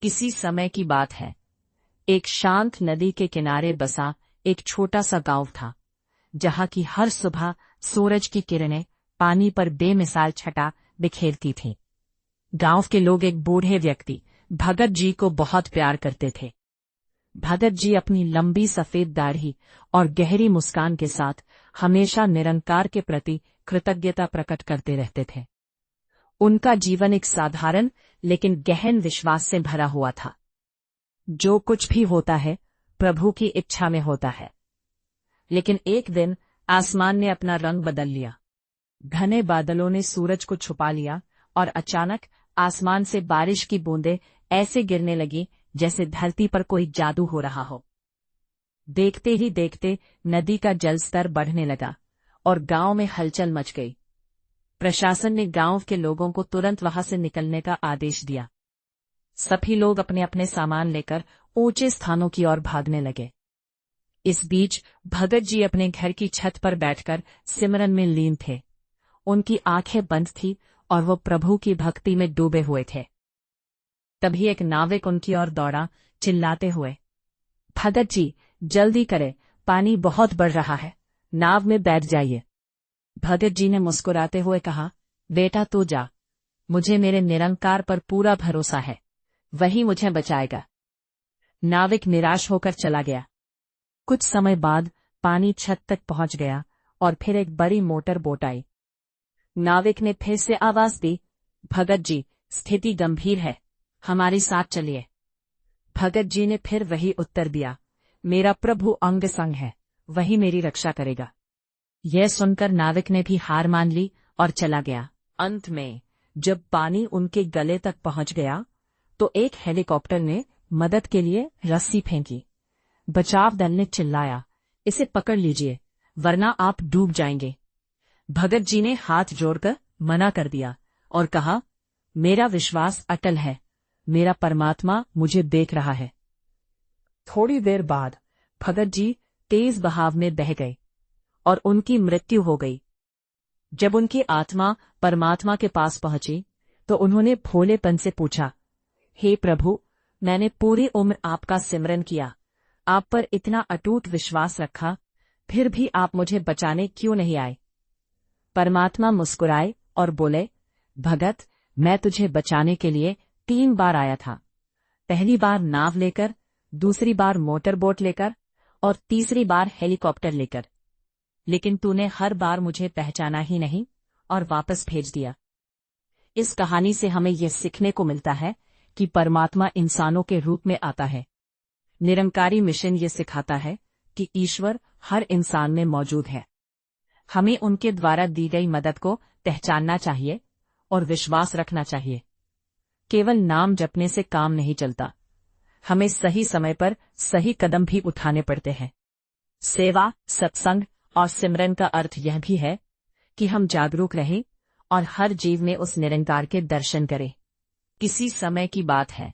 किसी समय की बात है। एक शांत नदी के किनारे बसा एक छोटा सा गांव था, जहां की हर सुबह सूरज की किरणें पानी पर बेमिसाल छटा बिखेरती थीं। गांव के लोग एक बूढ़े व्यक्ति भगत जी को बहुत प्यार करते थे। भगत जी अपनी लंबी सफेद दाढ़ी और गहरी मुस्कान के साथ हमेशा निरंकार के प्रति कृतज्ञता प्रकट करते रहते थे। उनका जीवन एक साधारण लेकिन गहन विश्वास से भरा हुआ था। जो कुछ भी होता है प्रभु की इच्छा में होता है। लेकिन एक दिन आसमान ने अपना रंग बदल लिया। घने बादलों ने सूरज को छुपा लिया और अचानक आसमान से बारिश की बूंदें ऐसे गिरने लगी जैसे धरती पर कोई जादू हो रहा हो। देखते ही देखते नदी का जलस्तर बढ़ने लगा और गांव में हलचल मच गई। प्रशासन ने गांव के लोगों को तुरंत वहां से निकलने का आदेश दिया। सभी लोग अपने अपने सामान लेकर ऊंचे स्थानों की ओर भागने लगे। इस बीच भगत जी अपने घर की छत पर बैठकर सिमरन में लीन थे। उनकी आंखें बंद थीं और वो प्रभु की भक्ति में डूबे हुए थे। तभी एक नाविक उनकी ओर दौड़ा, चिल्लाते हुए, भगत जी, जल्दी करें, पानी बहुत बढ़ रहा है, नाव में बैठ जाइए। भगत जी ने मुस्कुराते हुए कहा, बेटा तू जा, मुझे मेरे निरंकार पर पूरा भरोसा है, वही मुझे बचाएगा। नाविक निराश होकर चला गया। कुछ समय बाद पानी छत तक पहुंच गया और फिर एक बड़ी मोटर बोट आई। नाविक ने फिर से आवाज दी, भगत जी, स्थिति गंभीर है, हमारे साथ चलिए। भगत जी ने फिर वही उत्तर दिया, मेरा प्रभु अंग संग है, वही मेरी रक्षा करेगा। यह सुनकर नाविक ने भी हार मान ली और चला गया। अंत में जब पानी उनके गले तक पहुंच गया तो एक हेलीकॉप्टर ने मदद के लिए रस्सी फेंकी। बचाव दल ने चिल्लाया, इसे पकड़ लीजिए वरना आप डूब जाएंगे। भगत जी ने हाथ जोड़कर मना कर दिया और कहा, मेरा विश्वास अटल है, मेरा परमात्मा मुझे देख रहा है। थोड़ी देर बाद भगत जी तेज बहाव में बह गए और उनकी मृत्यु हो गई। जब उनकी आत्मा परमात्मा के पास पहुंची तो उन्होंने भोलेपन से पूछा, हे प्रभु, मैंने पूरी उम्र आपका सिमरन किया, आप पर इतना अटूट विश्वास रखा, फिर भी आप मुझे बचाने क्यों नहीं आए? परमात्मा मुस्कुराए और बोले, भगत, मैं तुझे बचाने के लिए 3 बार आया था। पहली बार नाव लेकर, दूसरी बार मोटर बोट लेकर और तीसरी बार हेलीकॉप्टर लेकर, लेकिन तूने हर बार मुझे पहचाना ही नहीं और वापस भेज दिया। इस कहानी से हमें यह सीखने को मिलता है कि परमात्मा इंसानों के रूप में आता है। निरंकारी मिशन ये सिखाता है कि ईश्वर हर इंसान में मौजूद है। हमें उनके द्वारा दी गई मदद को पहचानना चाहिए और विश्वास रखना चाहिए। केवल नाम जपने से काम नहीं चलता, हमें सही समय पर सही कदम भी उठाने पड़ते हैं। सेवा, सत्संग और सिमरन का अर्थ यह भी है कि हम जागरूक रहें और हर जीव में उस निरंकार के दर्शन करें। किसी समय की बात है,